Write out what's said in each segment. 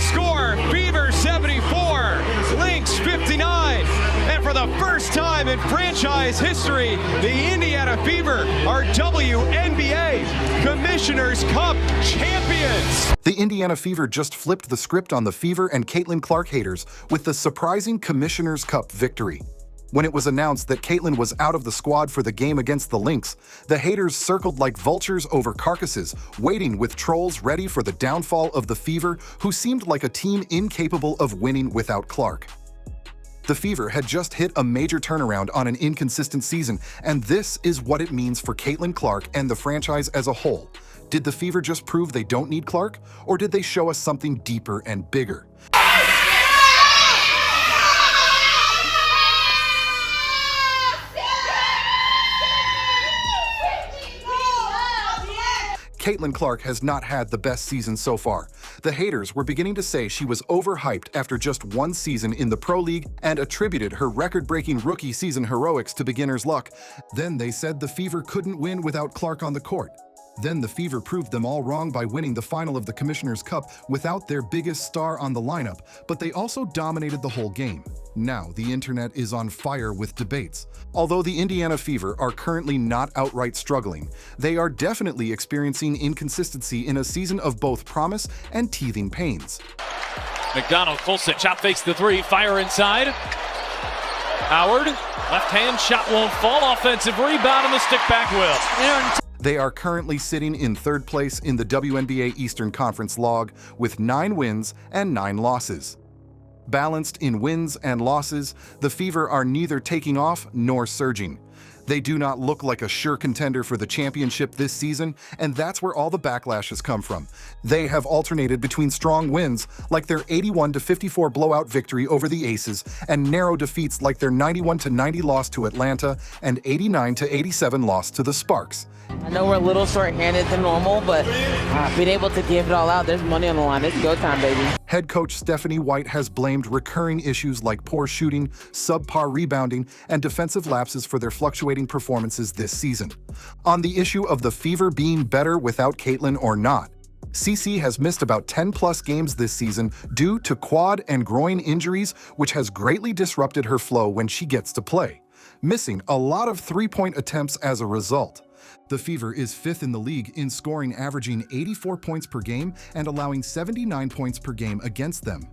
score, Fever 74, Lynx 59. And for the first time in franchise history, the Indiana Fever are WNBA Commissioner's Cup champions. The Indiana Fever just flipped the script on the Fever and Caitlin Clark haters with the surprising Commissioner's Cup victory. When it was announced that Caitlin was out of the squad for the game against the Lynx, the haters circled like vultures over carcasses, waiting with trolls ready for the downfall of the Fever, who seemed like a team incapable of winning without Clark. The Fever had just hit a major turnaround on an inconsistent season, and this is what it means for Caitlin Clark and the franchise as a whole. Did the Fever just prove they don't need Clark, or did they show us something deeper and bigger? Caitlin Clark has not had the best season so far. The haters were beginning to say she was overhyped after just one season in the Pro League and attributed her record-breaking rookie season heroics to beginner's luck. Then they said the Fever couldn't win without Clark on the court. Then the Fever proved them all wrong by winning the final of the Commissioner's Cup without their biggest star on the lineup, but they also dominated the whole game. Now, the internet is on fire with debates. Although the Indiana Fever are currently not outright struggling, they are definitely experiencing inconsistency in a season of both promise and teething pains. McDonald, Colson, chop fakes the three, fire inside. Howard, left hand shot won't fall, offensive rebound, and the stick back will. They are currently sitting in third place in the WNBA Eastern Conference log with 9 wins and 9 losses. Balanced in wins and losses, the Fever are neither taking off nor surging. They do not look like a sure contender for the championship this season, and that's where all the backlash has come from. They have alternated between strong wins, like their 81-54 blowout victory over the Aces, and narrow defeats like their 91-90 loss to Atlanta and 89-87 loss to the Sparks. I know we're a little short-handed than normal, but being able to give it all out, there's money on the line. It's go time, baby. Head coach Stephanie White has blamed recurring issues like poor shooting, subpar rebounding, and defensive lapses for their fluctuating performances this season. On the issue of the Fever being better without Caitlin or not, CC has missed about 10-plus games this season due to quad and groin injuries, which has greatly disrupted her flow when she gets to play, missing a lot of three-point attempts as a result. The Fever is 5th in the league in scoring, averaging 84 points per game and allowing 79 points per game against them.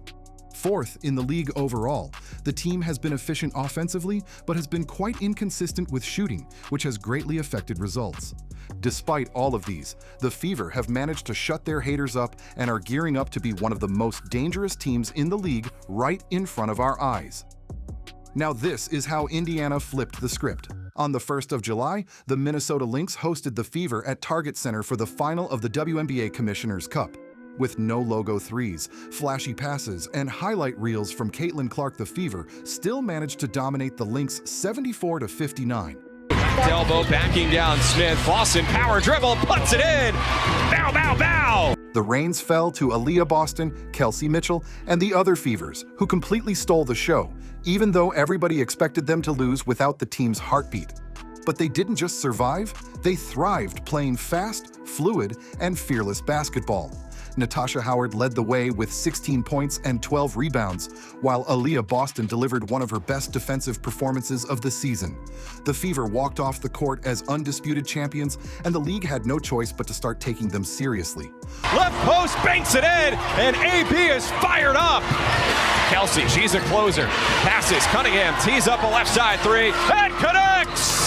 4th in the league overall, the team has been efficient offensively, but has been quite inconsistent with shooting, which has greatly affected results. Despite all of these, the Fever have managed to shut their haters up and are gearing up to be one of the most dangerous teams in the league right in front of our eyes. Now this is how Indiana flipped the script. On the 1st of July, the Minnesota Lynx hosted the Fever at Target Center for the final of the WNBA Commissioner's Cup. With no logo threes, flashy passes, and highlight reels from Caitlin Clark, the Fever still managed to dominate the Lynx 74-59. Elbow backing down Smith. Boston power dribble, puts it in. Bow, bow, bow. The reins fell to Aaliyah Boston, Kelsey Mitchell, and the other Fevers, who completely stole the show, even though everybody expected them to lose without the team's heartbeat. But they didn't just survive, they thrived playing fast, fluid, and fearless basketball. Natasha Howard led the way with 16 points and 12 rebounds, while Aaliyah Boston delivered one of her best defensive performances of the season. The Fever walked off the court as undisputed champions, and the league had no choice but to start taking them seriously. Left post banks it in, and AB is fired up. Kelsey, she's a closer. Passes, Cunningham tees up a left side three, and connects!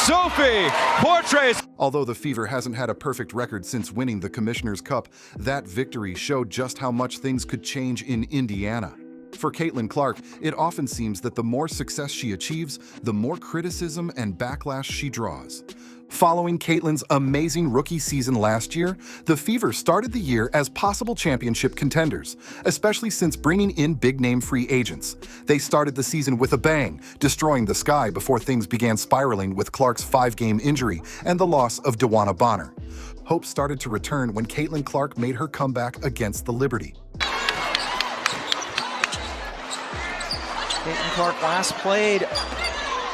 Sophie Portrays. Although the Fever hasn't had a perfect record since winning the Commissioner's Cup, that victory showed just how much things could change in Indiana. For Caitlin Clark, it often seems that the more success she achieves, the more criticism and backlash she draws. Following Caitlin's amazing rookie season last year, the Fever started the year as possible championship contenders, especially since bringing in big-name free agents. They started the season with a bang, destroying the Sky before things began spiraling with Clark's 5-game injury and the loss of wnba. Hope started to return when Caitlin Clark made her comeback against the Liberty. Caitlin Clark last played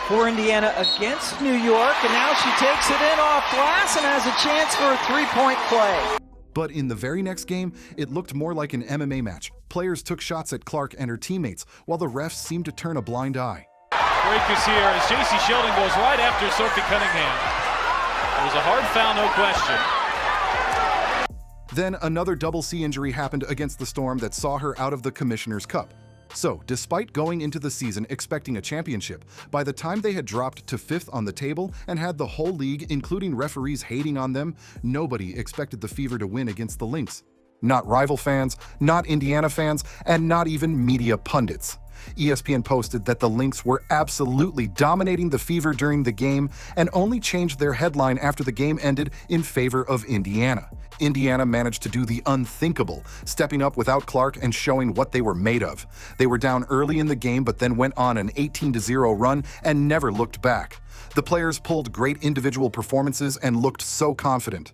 for Indiana against New York, and now she takes it in off glass and has a chance for a three-point play. But in the very next game, it looked more like an MMA match. Players took shots at Clark and her teammates, while the refs seemed to turn a blind eye. Break is here as J.C. Sheldon goes right after Sophie Cunningham. It was a hard foul, no question. Then another double C injury happened against the Storm that saw her out of the Commissioner's Cup. So, despite going into the season expecting a championship, by the time they had dropped to 5th on the table and had the whole league, including referees, hating on them, nobody expected the Fever to win against the Lynx. Not rival fans, not Indiana fans, and not even media pundits. ESPN posted that the Lynx were absolutely dominating the Fever during the game and only changed their headline after the game ended in favor of Indiana. Indiana managed to do the unthinkable, stepping up without Clark and showing what they were made of. They were down early in the game but then went on an 18-0 run and never looked back. The players pulled great individual performances and looked so confident.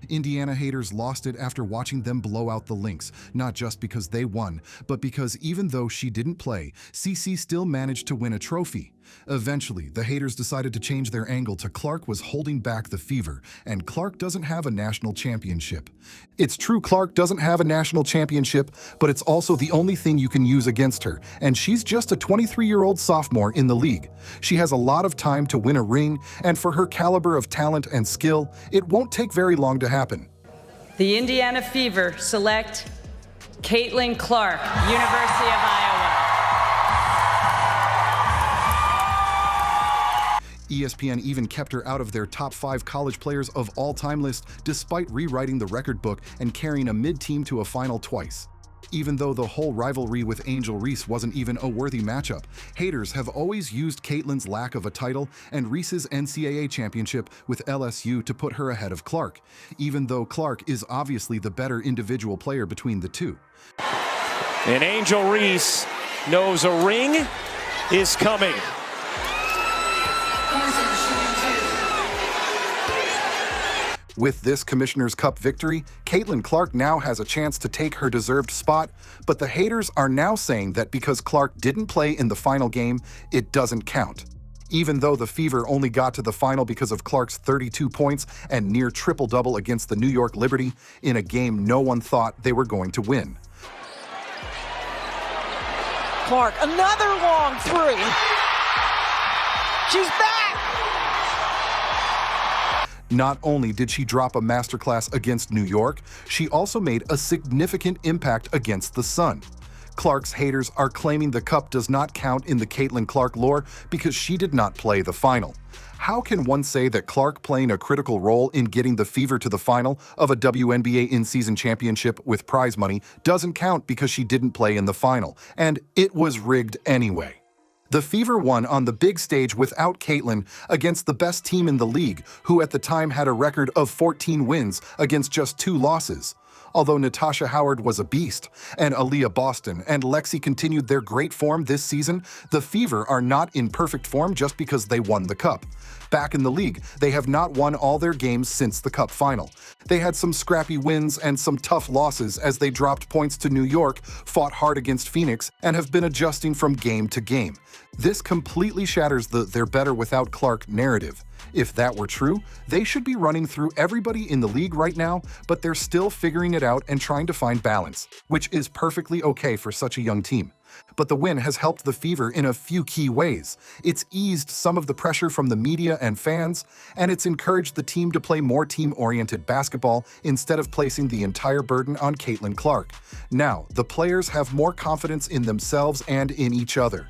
Indiana haters lost it after watching them blow out the Lynx, not just because they won, but because even though she didn't play, CC still managed to win a trophy. Eventually, the haters decided to change their angle to Clark was holding back the Fever, and Clark doesn't have a national championship. It's true Clark doesn't have a national championship, but it's also the only thing you can use against her, and she's just a 23-year-old sophomore in the league. She has a lot of time to win a ring, and for her caliber of talent and skill, it won't take very long to happen. The Indiana Fever select Caitlin Clark, University of Iowa. ESPN even kept her out of their top 5 college players of all time list despite rewriting the record book and carrying a mid-team to a final twice. Even though the whole rivalry with Angel Reese wasn't even a worthy matchup, haters have always used Caitlin's lack of a title and Reese's NCAA championship with LSU to put her ahead of Clark, even though Clark is obviously the better individual player between the two. And Angel Reese knows a ring is coming. With this Commissioner's Cup victory, Caitlin Clark now has a chance to take her deserved spot, but the haters are now saying that because Clark didn't play in the final game, it doesn't count. Even though the Fever only got to the final because of Clark's 32 points and near triple-double against the New York Liberty in a game no one thought they were going to win. Clark, another long three. She's back! Not only did she drop a masterclass against New York, she also made a significant impact against the Sun. Clark's haters are claiming the cup does not count in the Caitlin Clark lore because she did not play the final. How can one say that Clark playing a critical role in getting the Fever to the final of a WNBA in-season championship with prize money doesn't count because she didn't play in the final, and it was rigged anyway? The Fever won on the big stage without Caitlin against the best team in the league, who at the time had a record of 14 wins against just 2 losses. Although Natasha Howard was a beast, and Aaliyah Boston and Lexi continued their great form this season, the Fever are not in perfect form just because they won the cup. Back in the league, they have not won all their games since the cup final. They had some scrappy wins and some tough losses as they dropped points to New York, fought hard against Phoenix, and have been adjusting from game to game. This completely shatters the "they're better without Clark" narrative. If that were true, they should be running through everybody in the league right now, but they're still figuring it out and trying to find balance, which is perfectly okay for such a young team. But the win has helped the Fever in a few key ways. It's eased some of the pressure from the media and fans, and it's encouraged the team to play more team-oriented basketball instead of placing the entire burden on Caitlin Clark. Now, the players have more confidence in themselves and in each other.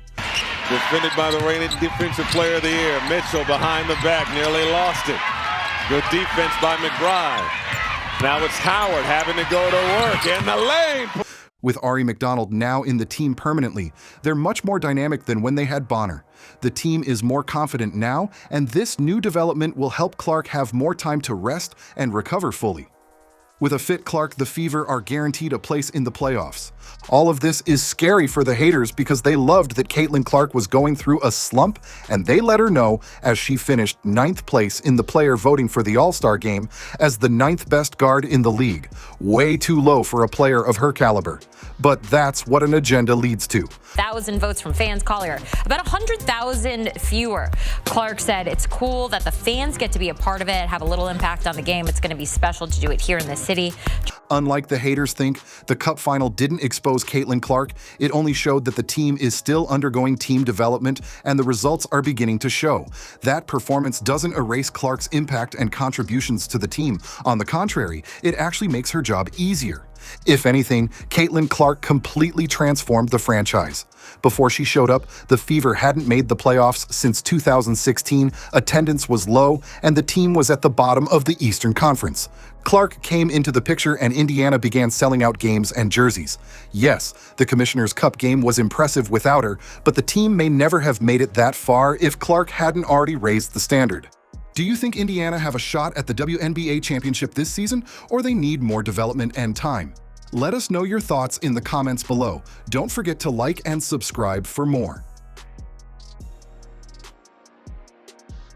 Defended by the reigning Defensive Player of the Year. Mitchell behind the back, nearly lost it. Good defense by McBride. Now it's Howard having to go to work in the lane. With Ari McDonald now in the team permanently, they're much more dynamic than when they had Bonner. The team is more confident now, and this new development will help Clark have more time to rest and recover fully. With a fit Clark, the Fever are guaranteed a place in the playoffs. All of this is scary for the haters because they loved that Caitlin Clark was going through a slump, and they let her know as she finished 9th place in the player voting for the All-Star game as the 9th best guard in the league. Way too low for a player of her caliber. But that's what an agenda leads to. 1,000 votes from fans calling her about 100,000 fewer. Clark said it's cool that the fans get to be a part of it, have a little impact on the game. It's going to be special to do it here in this city. Unlike the haters think, the Cup final didn't expose Caitlin Clark. It only showed that the team is still undergoing team development and the results are beginning to show. That performance doesn't erase Clark's impact and contributions to the team. On the contrary, it actually makes her job easier. If anything, Caitlin Clark completely transformed the franchise. Before she showed up, the Fever hadn't made the playoffs since 2016, attendance was low, and the team was at the bottom of the Eastern Conference. Clark came into the picture and Indiana began selling out games and jerseys. Yes, the Commissioner's Cup game was impressive without her, but the team may never have made it that far if Clark hadn't already raised the standard. Do you think Indiana have a shot at the WNBA championship this season, or they need more development and time? Let us know your thoughts in the comments below. Don't forget to like and subscribe for more.